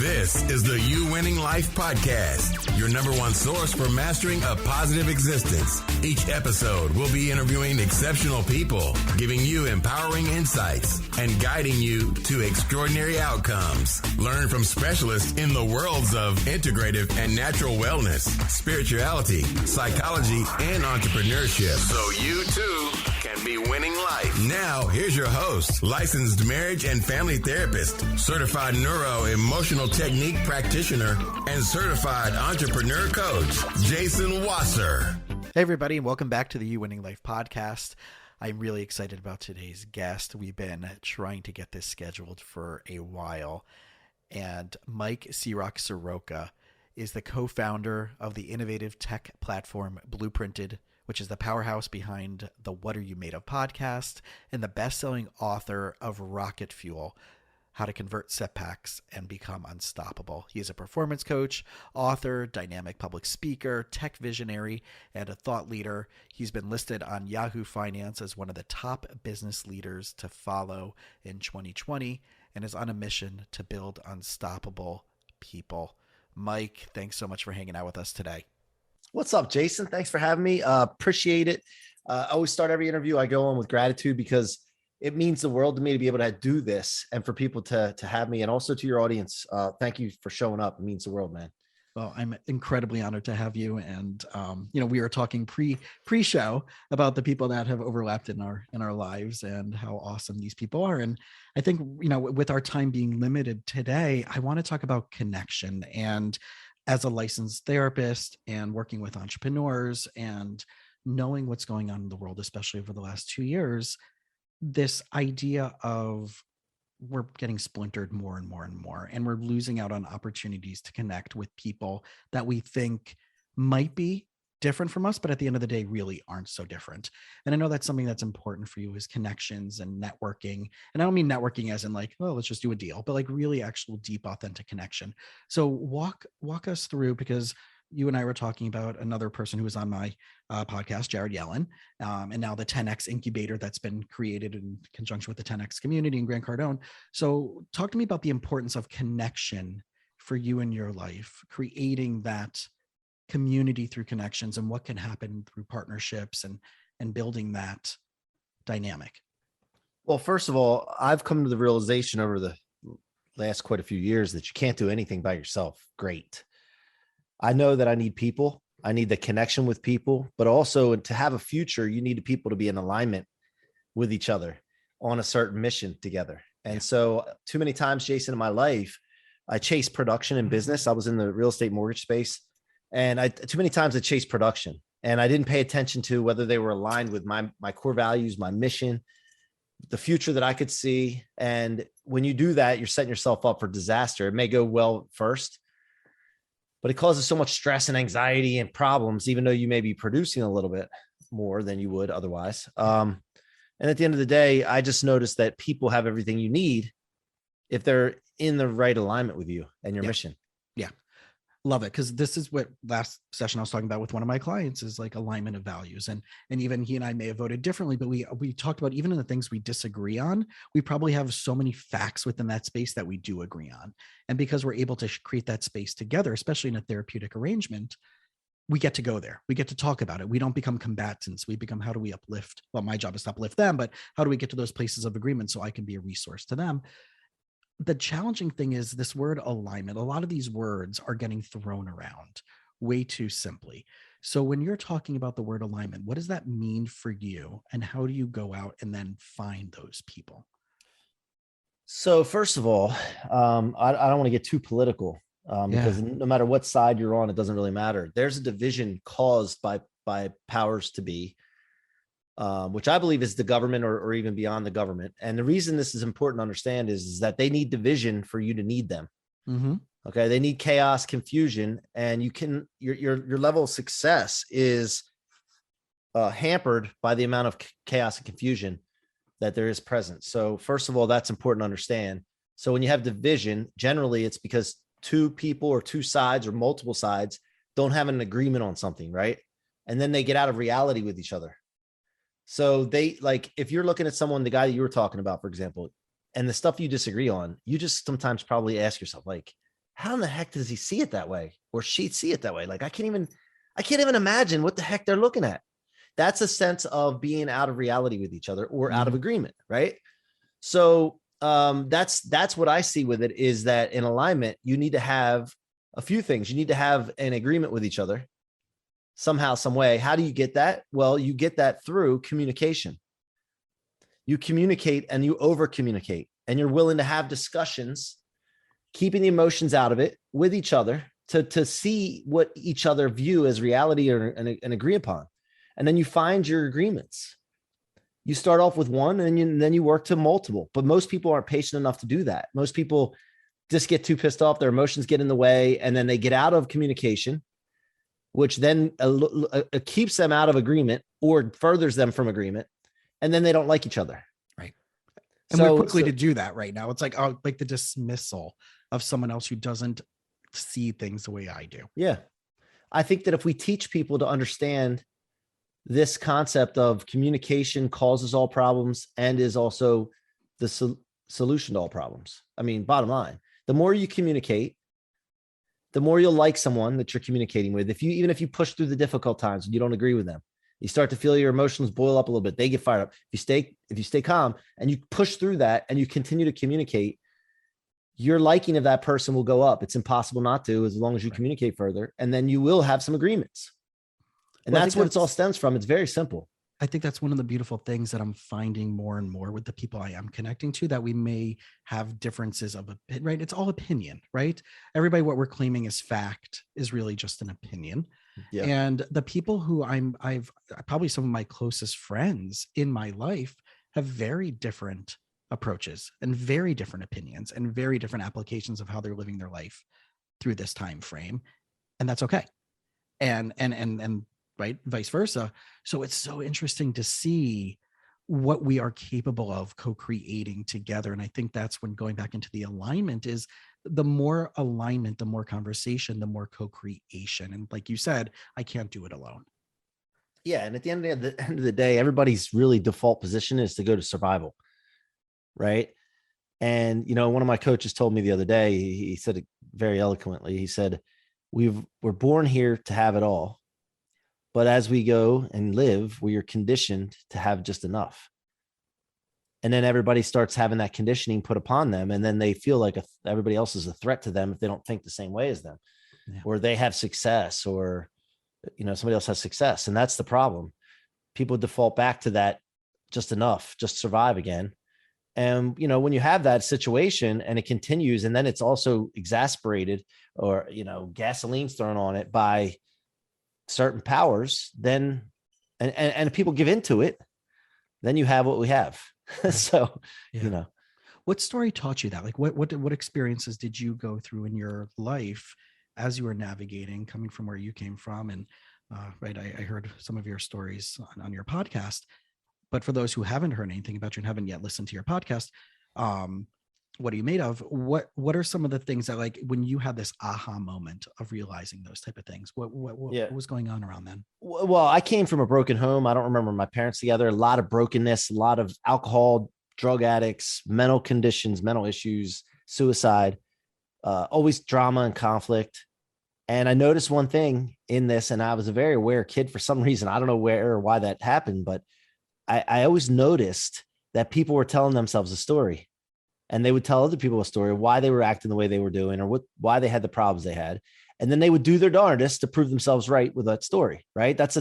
This is the You Winning Life Podcast, your number one source for mastering a positive existence. Each episode will be interviewing exceptional people, giving you empowering insights, and guiding you to extraordinary outcomes. Learn from specialists in the worlds of integrative and natural wellness, spirituality, psychology, and entrepreneurship. So you too can be winning life. Now, here's your host, licensed marriage and family therapist, certified neuro-emotional technique practitioner, and certified entrepreneur coach, Jason Wasser. Hey, everybody, and welcome back to the You Winning Life podcast. I'm really excited about today's guest. We've been trying to get this scheduled for a while, and Mike C-Roc Ciorrocco is the co-founder of the innovative tech platform Blueprinted, which is the powerhouse behind the What Are You Made Of podcast, and the best-selling author of Rocket Fuel, How to Convert Setbacks and Become Unstoppable. He is a performance coach, author, dynamic public speaker, tech visionary, and a thought leader. He's been listed on Yahoo Finance as one of the top business leaders to follow in 2020 and is on a mission to build unstoppable people. Mike, thanks so much for hanging out with us today. What's up, Jason? Thanks for having me. Appreciate it. I always start every interview I go on with gratitude because it means the world to me to be able to do this and for people to have me, and also to your audience. Thank you for showing up. It means the world, man. Well, I'm incredibly honored to have you. And, we were talking pre-show about the people that have overlapped in our lives and how awesome these people are. And I think, with our time being limited today, I want to talk about connection. And as a licensed therapist and working with entrepreneurs and knowing what's going on in the world, especially over the last 2 years, this idea of we're getting splintered more and more and more, and we're losing out on opportunities to connect with people that we think might be different from us, but at the end of the day, really aren't so different. And I know that's something that's important for you, is connections and networking. And I don't mean networking as in like, oh, let's just do a deal, but like really actual deep, authentic connection. So walk us through, because you and I were talking about another person who was on my podcast, Jared Yellen, and now the 10X incubator that's been created in conjunction with the 10X community in Grant Cardone. So talk to me about the importance of connection for you in your life, creating that community through connections, and what can happen through partnerships and building that dynamic. Well, first of all, I've come to the realization over the last quite a few years that you can't do anything by yourself. Great. I know that I need people. I need the connection with people, but also to have a future, you need people to be in alignment with each other on a certain mission together. And so too many times, Jason, in my life, I chased production and business. I was in the real estate mortgage space, and too many times I chased production, and I didn't pay attention to whether they were aligned with my core values, my mission, the future that I could see. And when you do that, you're setting yourself up for disaster. It may go well first, but it causes so much stress and anxiety and problems, even though you may be producing a little bit more than you would otherwise. And at the end of the day, I just noticed that people have everything you need if they're in the right alignment with you and your mission. Yeah. Love it. Because this is what last session I was talking about with one of my clients, is like alignment of values. And even he and I may have voted differently, but we talked about, even in the things we disagree on, we probably have so many facts within that space that we do agree on. And because we're able to create that space together, especially in a therapeutic arrangement, we get to go there. We get to talk about it. We don't become combatants. We become, how do we uplift? Well, my job is to uplift them, but how do we get to those places of agreement so I can be a resource to them? The challenging thing is this word alignment. A lot of these words are getting thrown around way too simply. So when you're talking about the word alignment, what does that mean for you? And how do you go out and then find those people? So first of all, I don't want to get too political because no matter what side you're on, it doesn't really matter. There's a division caused by powers to be, which I believe is the government or even beyond the government. And the reason this is important to understand is that they need division for you to need them. Mm-hmm. Okay. They need chaos, confusion, and your level of success is hampered by the amount of chaos and confusion that there is present. So first of all, that's important to understand. So when you have division, generally it's because two people or two sides or multiple sides don't have an agreement on something, right? And then they get out of reality with each other. So they, like, if you're looking at someone, the guy that you were talking about, for example, and the stuff you disagree on, you just sometimes probably ask yourself, like, how in the heck does he see it that way? Or she see it that way? Like, I can't even imagine what the heck they're looking at. That's a sense of being out of reality with each other or out of agreement. Right. So that's what I see with it, is that in alignment, you need to have a few things. You need to have an agreement with each other somehow, some way. How do you get that? Well, you get that through communication. You communicate and you over communicate, and you're willing to have discussions, keeping the emotions out of it with each other to see what each other view as reality and agree upon. And then you find your agreements. You start off with one and then you work to multiple, but most people aren't patient enough to do that. Most people just get too pissed off. Their emotions get in the way, and then they get out of communication, which then keeps them out of agreement or furthers them from agreement. And then they don't like each other. Right. And we're quickly to do that right now. It's like the dismissal of someone else who doesn't see things the way I do. Yeah. I think that if we teach people to understand this concept of communication causes all problems and is also the solution to all problems. I mean, bottom line, the more you communicate, the more you'll like someone that you're communicating with. Even if you push through the difficult times and you don't agree with them, you start to feel your emotions boil up a little bit. They get fired up. If you stay calm and you push through that and you continue to communicate, your liking of that person will go up. It's impossible not to, as long as you communicate further, and then you will have some agreements. And that's what it all stems from. It's very simple. I think that's one of the beautiful things that I'm finding more and more with the people I am connecting to, that we may have differences of opinion, right? It's all opinion, right? Everybody, what we're claiming is fact is really just an opinion. Yeah. And the people who I've probably some of my closest friends in my life have very different approaches and very different opinions and very different applications of how they're living their life through this time frame. And that's okay. And right, vice versa. So it's so interesting to see what we are capable of co-creating together. And I think that's when, going back into the alignment, is the more alignment, the more conversation, the more co-creation. And like you said, I can't do it alone. Yeah. And at the end of the day, everybody's really default position is to go to survival. Right. And, one of my coaches told me the other day, he said it very eloquently. He said, we're born here to have it all. But as we go and live, we are conditioned to have just enough. And then everybody starts having that conditioning put upon them. And then they feel like everybody else is a threat to them if they don't think the same way as them, or they have success, or, somebody else has success. And that's the problem. People default back to that just enough, just survive again. And, when you have that situation and it continues, and then it's also exasperated or, gasoline's thrown on it by certain powers, then, and people give into it, then you have what we have. So, what story taught you that? Like what experiences did you go through in your life as you were navigating, coming from where you came from? And right, I heard some of your stories on your podcast, but for those who haven't heard anything about you and haven't yet listened to your podcast, what are you made of? What are some of the things that, like, when you had this aha moment of realizing those type of things, what was going on around then? Well, I came from a broken home. I don't remember my parents together. A lot of brokenness, a lot of alcohol, drug addicts, mental conditions, mental issues, suicide, always drama and conflict. And I noticed one thing in this, and I was a very aware kid for some reason. I don't know where or why that happened, but I always noticed that people were telling themselves a story. And they would tell other people a story of why they were acting the way they were doing, or why they had the problems they had. And then they would do their darndest to prove themselves right with that story. Right. That's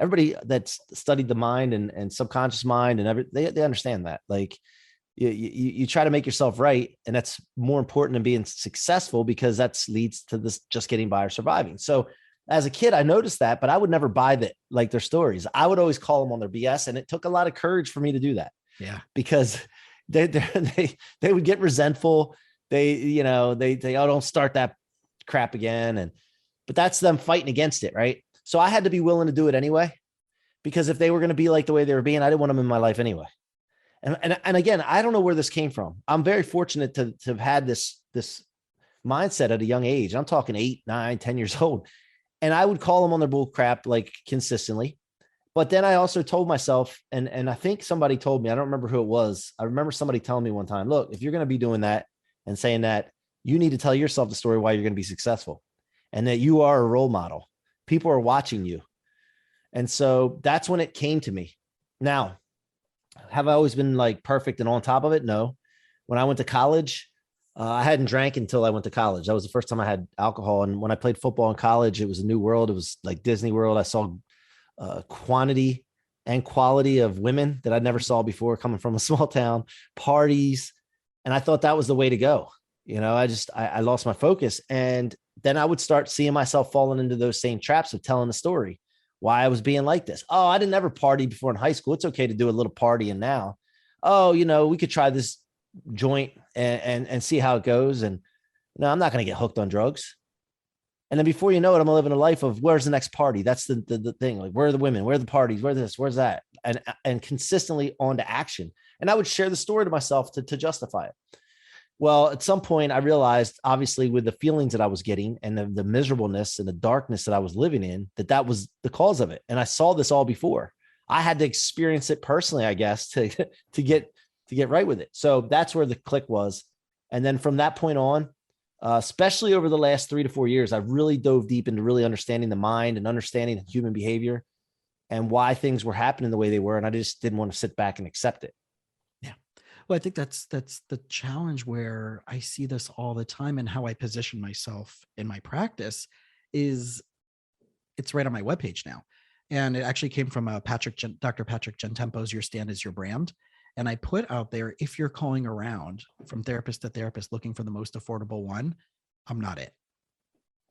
everybody that's studied the mind and subconscious mind and they understand that. Like you try to make yourself right. And that's more important than being successful, because that leads to this just getting by or surviving. So as a kid, I noticed that, but I would never buy that, like their stories. I would always call them on their BS. And it took a lot of courage for me to do that. Yeah. Because they would get resentful. They don't start that crap again. But that's them fighting against it. Right. So I had to be willing to do it anyway, because if they were going to be like the way they were being, I didn't want them in my life anyway. And again, I don't know where this came from. I'm very fortunate to have had this mindset at a young age. I'm talking 8, 9, 10 years old. And I would call them on their bull crap, like, consistently. But then I also told myself, and I think somebody told me, I don't remember who it was. I remember somebody telling me one time, look, if you're going to be doing that and saying that, You need to tell yourself the story why you're going to be successful and that you are a role model. People are watching you. And so that's when it came to me. Now, have I always been like perfect and on top of it? No. When I went to college, I hadn't drank until I went to college. That was the first time I had alcohol. And when I played football in college, it was a new world. It was like Disney World. I saw quantity and quality of women that I never saw before coming from a small town, parties. And I thought that was the way to go. You know, I lost my focus. And then I would start seeing myself falling into those same traps of telling the story, why I was being like this. Oh, I didn't ever party before in high school. It's okay to do a little partying now. Oh, you know, we could try this joint and see how it goes. And no, I'm not going to get hooked on drugs. And then before you know it, I'm living a life of where's the next party? That's the thing. Like, where are the women? Where are the parties? Where this? Where's that? And consistently on to action. And I would share the story to myself to justify it. Well, at some point I realized, obviously, with the feelings that I was getting and the miserableness and the darkness that I was living in, that was the cause of it. And I saw this all before. I had to experience it personally, I guess, to get right with it. So that's where the click was. And then from that point on, especially over the last 3 to 4 years, I really dove deep into really understanding the mind and understanding human behavior and why things were happening the way they were. And I just didn't want to sit back and accept it. Yeah. Well, I think that's the challenge where I see this all the time, and how I position myself in my practice is it's right on my webpage now. And it actually came from Dr. Patrick Gentempo's Your Stand is Your Brand. And I put out there, if you're calling around from therapist to therapist looking for the most affordable one, I'm not it.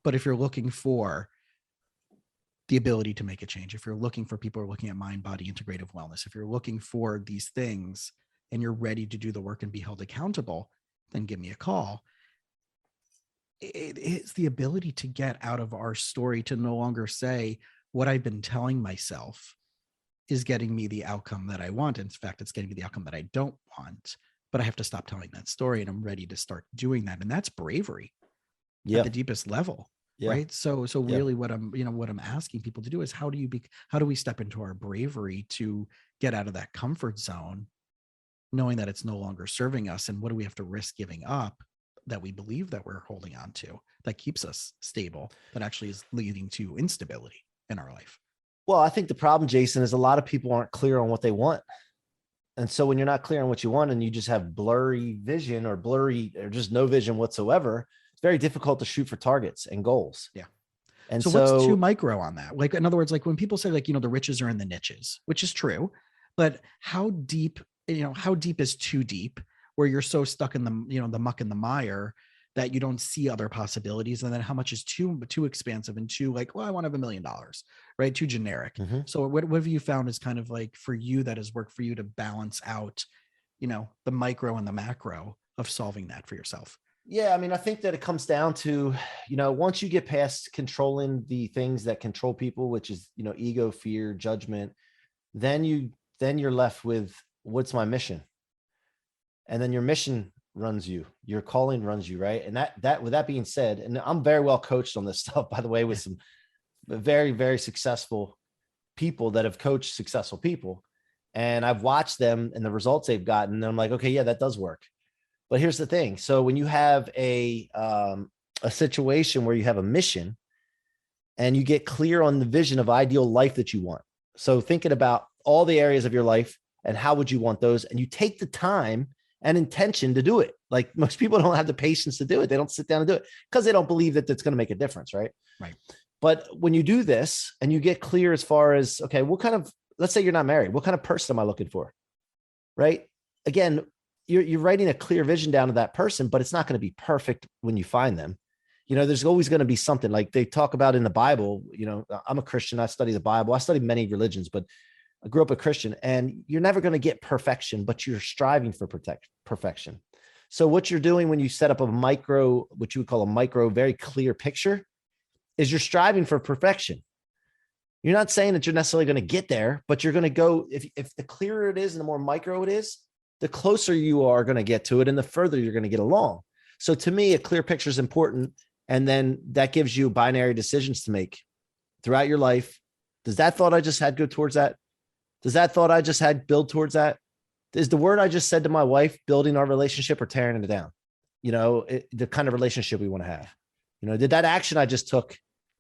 But if you're looking for the ability to make a change, if you're looking for people who are looking at mind, body, integrative wellness, if you're looking for these things and you're ready to do the work and be held accountable, then give me a call. It is the ability to get out of our story, to no longer say what I've been telling myself is getting me the outcome that I want. In fact, it's getting me the outcome that I don't want, but I have to stop telling that story, and I'm ready to start doing that. And that's bravery at the deepest level. Yeah. Right. So really what I'm asking people to do is how do we step into our bravery to get out of that comfort zone, knowing that it's no longer serving us, and what do we have to risk giving up that we believe that we're holding on to that keeps us stable, that actually is leading to instability in our life? Well, I think the problem, Jason, is a lot of people aren't clear on what they want. And so when you're not clear on what you want and you just have blurry vision or just no vision whatsoever, it's very difficult to shoot for targets and goals. Yeah. And so what's too micro on that? Like, in other words, like when people say, like, the riches are in the niches, which is true, but how deep is too deep, where you're so stuck in the muck and the mire that you don't see other possibilities? And then how much is too expansive and too like, well, I want to have $1 million, right? Too generic. Mm-hmm. So what have you found is kind of like for you that has worked for you to balance out, the micro and the macro of solving that for yourself? Yeah. I mean, I think that it comes down to, once you get past controlling the things that control people, which is, ego, fear, judgment, then you're left with, what's my mission? And then your mission runs you, your calling runs you, right? And that with that being said, and I'm very well coached on this stuff, by the way, with some very, very successful people that have coached successful people. And I've watched them and the results they've gotten. And I'm like, okay, yeah, that does work. But here's the thing. So when you have a situation where you have a mission and you get clear on the vision of ideal life that you want. So thinking about all the areas of your life and how would you want those, and you take the time and intention to do it. Like most people don't have the patience to do it. They don't sit down and do it because they don't believe that it's going to make a difference. Right. Right. But when you do this and you get clear as far as, okay, let's say you're not married. What kind of person am I looking for? Right. Again, you're writing a clear vision down to that person, but it's not going to be perfect when you find them. There's always going to be something like they talk about in the Bible. I'm a Christian. I study the Bible. I study many religions, but I grew up a Christian, and you're never going to get perfection, but you're striving for perfection. So what you're doing when you set up what you would call a micro, very clear picture, is you're striving for perfection. You're not saying that you're necessarily going to get there, but you're going to go, if the clearer it is and the more micro it is, the closer you are going to get to it and the further you're going to get along. So to me, a clear picture is important. And then that gives you binary decisions to make throughout your life. Does that thought I just had go towards that? Does that thought I just had build towards that? Is the word I just said to my wife building our relationship or tearing it down? the kind of relationship we want to have. Did that action I just took,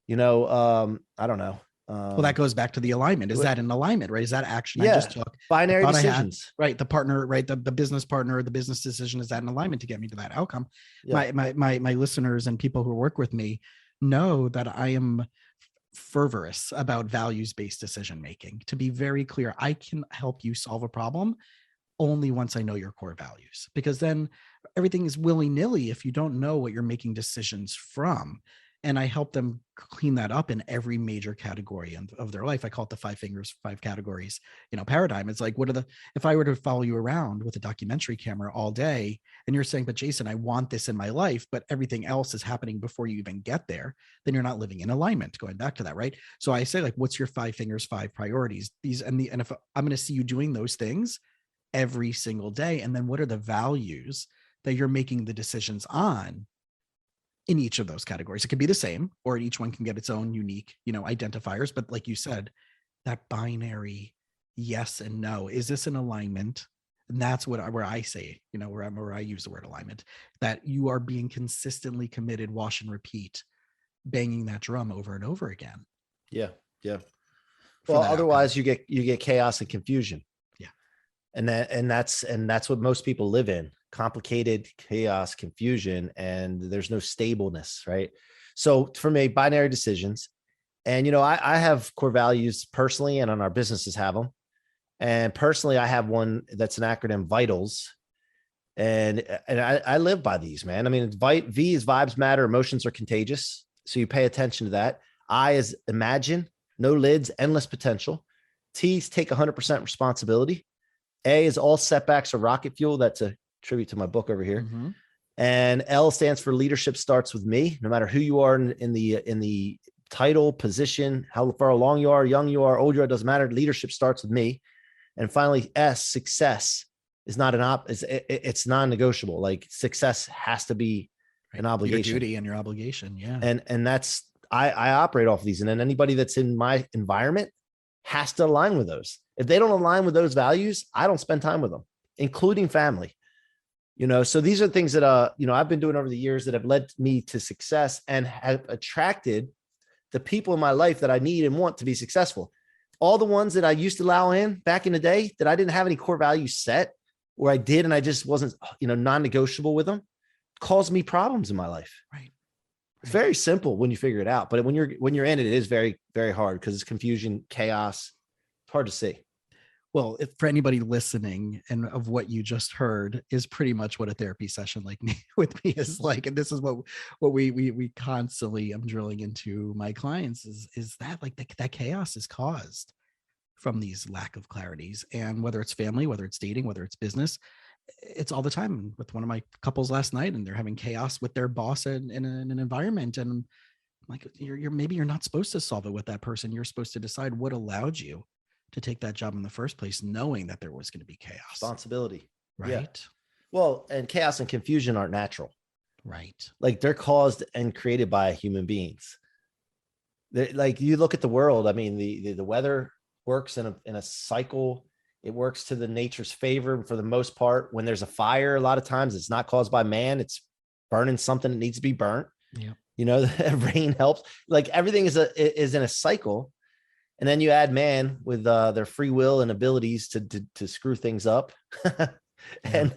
I don't know. Well, that goes back to the alignment. Is that an alignment, right? Is that action I just took? Binary decisions, right? The partner, right? The business partner, the business decision, is that an alignment to get me to that outcome? Yeah. My listeners and people who work with me know that I am fervorous about values-based decision making. To be very clear, I can help you solve a problem only once I know your core values, because then everything is willy-nilly if you don't know what you're making decisions from. And I help them clean that up in every major category of their life. I call it the 5 fingers, 5 categories, paradigm. It's like, if I were to follow you around with a documentary camera all day and you're saying, but Jason, I want this in my life, but everything else is happening before you even get there, then you're not living in alignment, going back to that, right? So I say, like, what's your 5 fingers, 5 priorities? And if I'm going to see you doing those things every single day, and then what are the values that you're making the decisions on in each of those categories? It could be the same, or each one can get its own unique, identifiers. But like you said, that binary yes and no, is this an alignment? And that's where I say, where I use the word alignment, that you are being consistently committed, wash and repeat, banging that drum over and over again. Yeah. Well, otherwise outcome. you get chaos and confusion. Yeah. And that's what most people live in. Complicated, chaos, confusion, and there's no stableness, right? So for me, binary decisions, and I have core values personally, and on our businesses have them. And personally, I have one that's an acronym, VITALS, and I live by these, man. I mean, V is vibes matter, emotions are contagious, so you pay attention to that. I is imagine, no lids, endless potential. T is take 100% responsibility. A is all setbacks are rocket fuel. That's a tribute to my book over here. Mm-hmm. And L stands for leadership starts with me. No matter who you are in the title, position, how far along you are, young you are, old you are, doesn't matter. Leadership starts with me. And finally, S, success is not it's non-negotiable. Like, success has to be an obligation. Your duty and your obligation. Yeah. And that's, I operate off of these. And then anybody that's in my environment has to align with those. If they don't align with those values, I don't spend time with them, including family. So these are things that, I've been doing over the years that have led me to success and have attracted the people in my life that I need and want to be successful. All the ones that I used to allow in back in the day that I didn't have any core values set, or I did, and I just wasn't, non-negotiable with them, caused me problems in my life. Right. It's very simple when you figure it out, but when you're in it, it is very, very hard because it's confusion, chaos. It's hard to see. Well, for anybody listening, and of what you just heard is pretty much what a therapy session like me with me is like. And this is what we constantly am drilling into my clients is that, like, that chaos is caused from these lack of clarities. And whether it's family, whether it's dating, whether it's business, it's all the time. With one of my couples last night, and they're having chaos with their boss in an environment. And I'm like, maybe you're not supposed to solve it with that person. You're supposed to decide what allowed you to take that job in the first place, knowing that there was going to be chaos. Responsibility. Right. Yeah. Well, and chaos and confusion aren't natural. Right. Like, they're caused and created by human beings. Like, you look at the world. I mean, the weather works in a cycle. It works to the nature's favor for the most part. When there's a fire, a lot of times it's not caused by man. It's burning something that needs to be burnt. Yeah. Rain helps. Like, everything is in a cycle. And then you add man with their free will and abilities to screw things up. and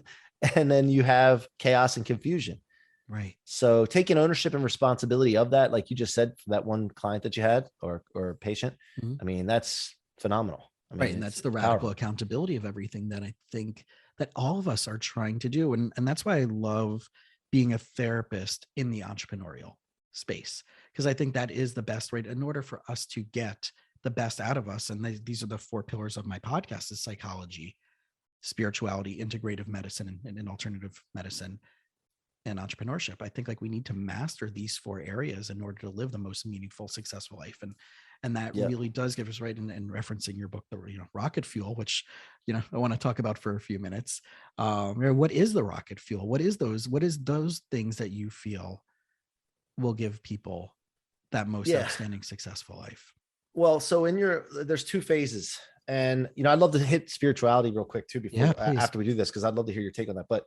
then you have chaos and confusion. Right. So taking ownership and responsibility of that, like you just said, for that one client that you had or patient, mm-hmm. I mean, that's phenomenal. I mean, right. And that's the radical powerful accountability of everything that I think that all of us are trying to do. And that's why I love being a therapist in the entrepreneurial space, because I think that is the best way in order for us to get the best out of us. And these are the 4 pillars of my podcast: is psychology, spirituality, integrative medicine, and alternative medicine, and entrepreneurship. I think, like, we need to master these 4 areas in order to live the most meaningful, successful life. And that really does give us, right. And referencing your book, the rocket fuel, which, I want to talk about for a few minutes. What is the rocket fuel? What is those things that you feel will give people that most outstanding, successful life? Well, so there's 2 phases, and I'd love to hit spirituality real quick too before after we do this, because I'd love to hear your take on that. But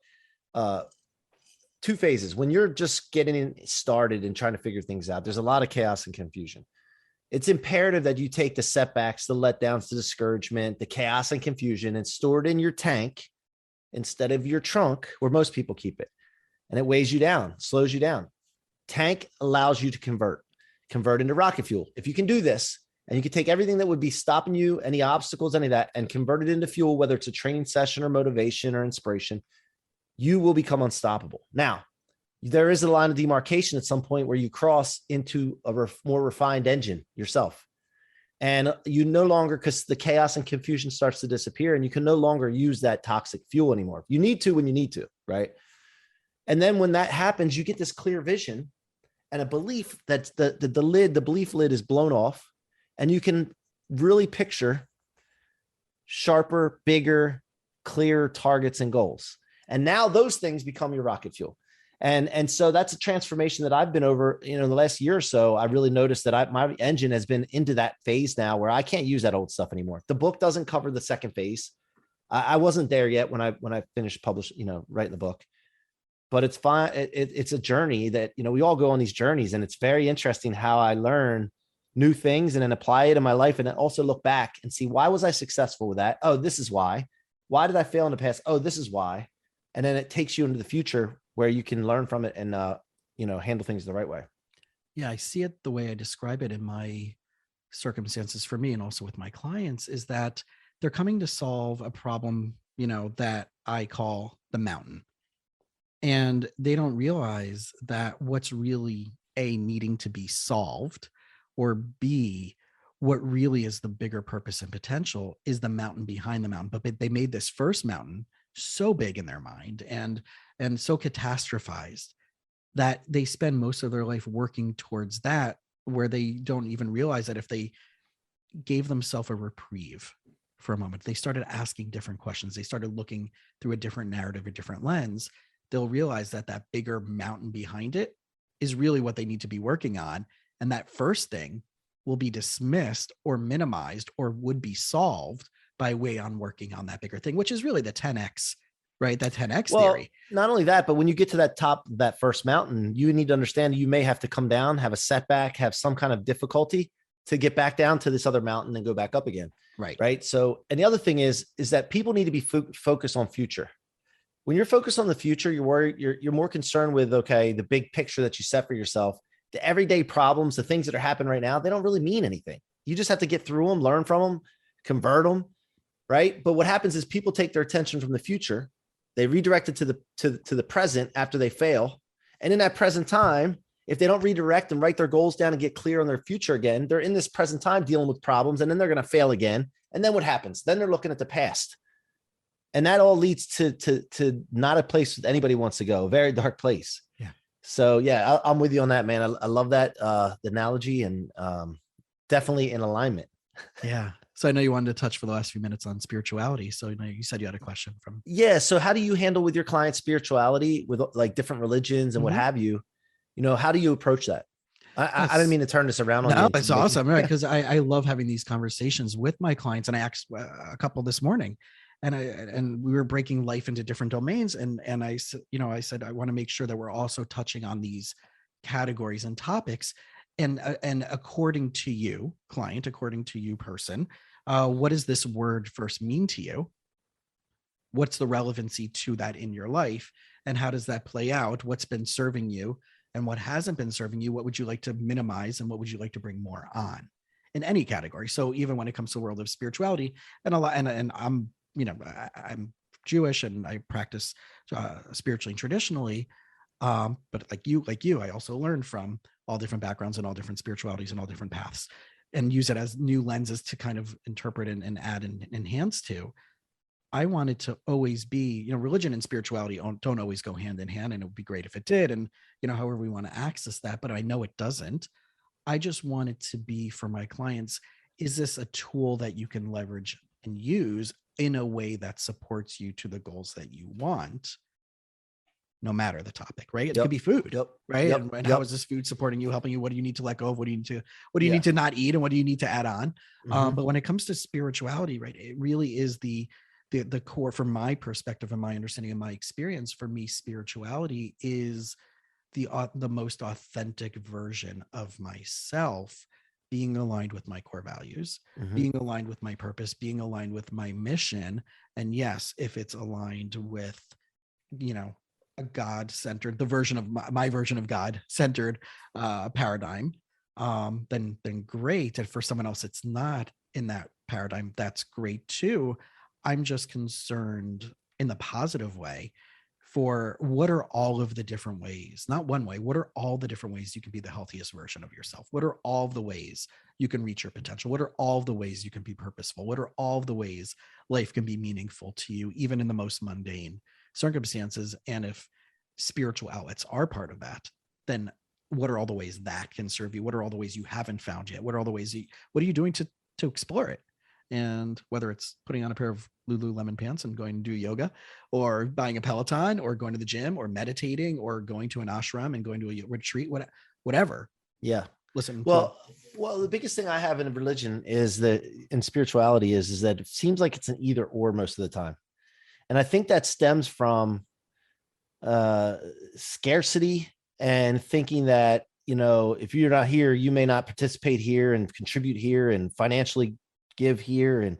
two phases. When you're just getting started and trying to figure things out, there's a lot of chaos and confusion. It's imperative that you take the setbacks, the letdowns, the discouragement, the chaos and confusion, and store it in your tank instead of your trunk where most people keep it. And it weighs you down, slows you down. Tank allows you to convert into rocket fuel. If you can do this, and you can take everything that would be stopping you, any obstacles, any of that, and convert it into fuel, whether it's a training session or motivation or inspiration, you will become unstoppable. Now, there is a line of demarcation at some point where you cross into a more refined engine yourself. And you no longer, because the chaos and confusion starts to disappear, and you can no longer use that toxic fuel anymore. You need to when you need to, right? And then when that happens, you get this clear vision and a belief that the belief lid is blown off, and you can really picture sharper, bigger, clearer targets and goals. And now those things become your rocket fuel. And so that's a transformation that I've been over, in the last year or so. I really noticed that my engine has been into that phase now where I can't use that old stuff anymore. The book doesn't cover the second phase. I wasn't there yet when I finished writing the book, but it's fine. It's a journey that, we all go on these journeys, and it's very interesting how I learn new things and then apply it in my life. And then also look back and see, why was I successful with that? Oh, this is why. Why did I fail in the past? Oh, this is why. And then it takes you into the future where you can learn from it and, handle things the right way. Yeah. I see it the way I describe it in my circumstances for me, and also with my clients, is that they're coming to solve a problem, that I call the mountain. And they don't realize that what's really needing to be solved, or B, what really is the bigger purpose and potential is the mountain behind the mountain. But they made this first mountain so big in their mind and so catastrophized that they spend most of their life working towards that, where they don't even realize that if they gave themselves a reprieve for a moment, they started asking different questions, they started looking through a different narrative, a different lens, they'll realize that that bigger mountain behind it is really what they need to be working on. And that first thing will be dismissed or minimized or would be solved by way on working on that bigger thing, which is really the 10X, right? That 10X theory. Not only that, but when you get to that top of that first mountain, you need to understand you may have to come down, have a setback, have some kind of difficulty to get back down to this other mountain and go back up again. Right. Right. So, and the other thing is that people need to be focused on future. When you're focused on the future, you're more concerned with, okay, the big picture that you set for yourself. The everyday problems, the things that are happening right now, they don't really mean anything. You just have to get through them, learn from them, convert them, right? But what happens is people take their attention from the future, they redirect it to the present after they fail. And in that present time, if they don't redirect and write their goals down and get clear on their future again, they're in this present time dealing with problems, and then they're going to fail again. And then what happens? Then they're looking at the past. And that all leads to not a place that anybody wants to go, a very dark place. Yeah. So yeah, I'm with you on that, man. I love that the analogy, and definitely in alignment. Yeah. So I know you wanted to touch for the last few minutes on spirituality. So you said you had a question from. Yeah. So how do you handle with your clients spirituality with like different religions and what have you? How do you approach that? I didn't mean to turn this around on you. No, it's awesome. Right. Because I love having these conversations with my clients, and I asked a couple this morning. And we were breaking life into different domains. And I said, I want to make sure that we're also touching on these categories and topics. And according to you, client, according to you, person, what does this word first mean to you? What's the relevancy to that in your life? And how does that play out? What's been serving you and what hasn't been serving you? What would you like to minimize and what would you like to bring more on in any category? So even when it comes to the world of spirituality and I'm Jewish and I practice spiritually and traditionally, but like you, I also learned from all different backgrounds and all different spiritualities and all different paths, and use it as new lenses to kind of interpret and add and enhance to. I wanted to always be, religion and spirituality don't always go hand in hand, and it would be great if it did, and however we want to access that, but I know it doesn't. I just wanted to be, for my clients, is this a tool that you can leverage and use in a way that supports you to the goals that you want, no matter the topic, right? It could be food, right? And how is this food supporting you, helping you? What do you need to let go of? What do you need to not eat? And what do you need to add on? But when it comes to spirituality, right, it really is the the core, from my perspective and my understanding and my experience, for me, spirituality is the most authentic version of myself, being aligned with my core values, being aligned with my purpose, being aligned with my mission. And yes, if it's aligned with, a God-centered, the version of my version of God-centered paradigm, then great. And for someone else, it's not in that paradigm, that's great too. I'm just concerned in the positive way for what are all of the different ways, not one way, what are all the different ways you can be the healthiest version of yourself? What are all the ways you can reach your potential? What are all the ways you can be purposeful? What are all the ways life can be meaningful to you, even in the most mundane circumstances? And if spiritual outlets are part of that, then what are all the ways that can serve you? What are all the ways you haven't found yet? What are all the ways what are you doing to explore it? And whether it's putting on a pair of Lululemon pants and going to do yoga, or buying a Peloton, or going to the gym, or meditating, or going to an ashram and going to a retreat, whatever. Yeah. Listen. Well, the biggest thing I have in religion is that in spirituality is that it seems like it's an either or most of the time. And I think that stems from scarcity and thinking that, if you're not here, you may not participate here and contribute here and financially give here. And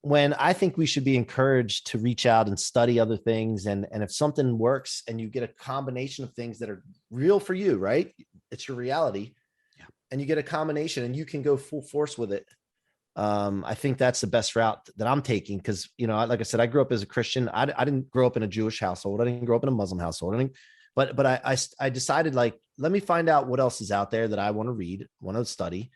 when I think we should be encouraged to reach out and study other things. And if something works and you get a combination of things that are real for you, right? It's your reality. Yeah. And you get a combination and you can go full force with it. I think that's the best route that I'm taking. Cause like I said, I grew up as a Christian. I didn't grow up in a Jewish household. I didn't grow up in a Muslim household. But I decided, like, let me find out what else is out there that I want to read, want to study.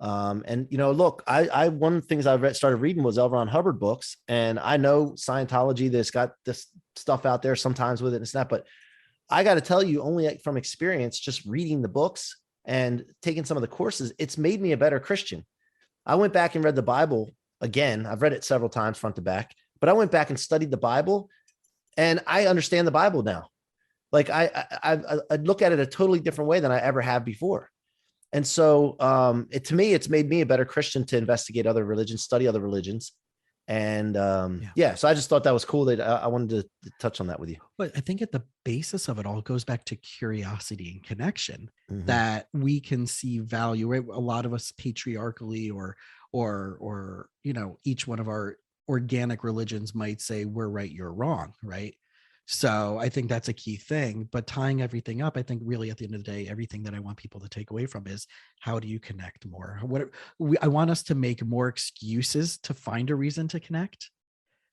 Look, one of the things I started reading was L. Ron Hubbard books, and I know Scientology that's got this stuff out there sometimes with it and stuff, but I got to tell you, only from experience, just reading the books and taking some of the courses, it's made me a better Christian. I went back and read the Bible again. I've read it several times front to back, but I went back and studied the Bible, and I understand the Bible now. Like I look at it a totally different way than I ever have before. And so to me, it's made me a better Christian to investigate other religions, study other religions. And so I just thought that was cool that I wanted to touch on that with you. But I think at the basis of it all goes back to curiosity and connection, that we can see value, right? A lot of us patriarchally or each one of our organic religions might say we're right, you're wrong, right? So I think that's a key thing, but tying everything up, I think really at the end of the day, everything that I want people to take away from is, how do you connect more? I want us to make more excuses to find a reason to connect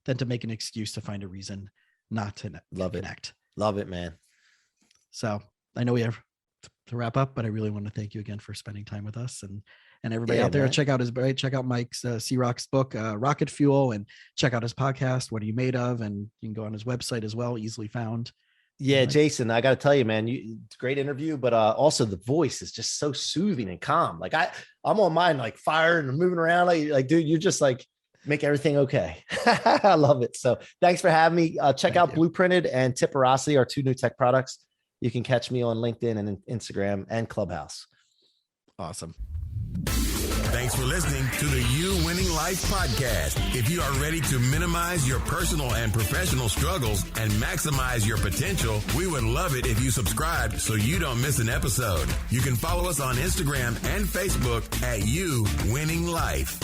than to make an excuse to find a reason not to connect. Love it, man. So I know we have to wrap up, but I really want to thank you again for spending time with us, and everybody out there, man. Check out Mike's C-Roc's book, Rocket Fuel, and check out his podcast, What Are You Made Of? And you can go on his website as well, easily found. Yeah, Jason, I got to tell you, man, it's a great interview, but also the voice is just so soothing and calm. Like I'm on mine, like firing and moving around. Like, dude, you're just like, make everything okay. I love it. So thanks for having me. Check out Blueprinted and Tipperosity, our 2 new tech products. You can catch me on LinkedIn and Instagram and Clubhouse. Awesome. Thanks for listening to the You Winning Life podcast. If you are ready to minimize your personal and professional struggles and maximize your potential, we would love it if you subscribe so you don't miss an episode. You can follow us on Instagram and Facebook at You Winning Life.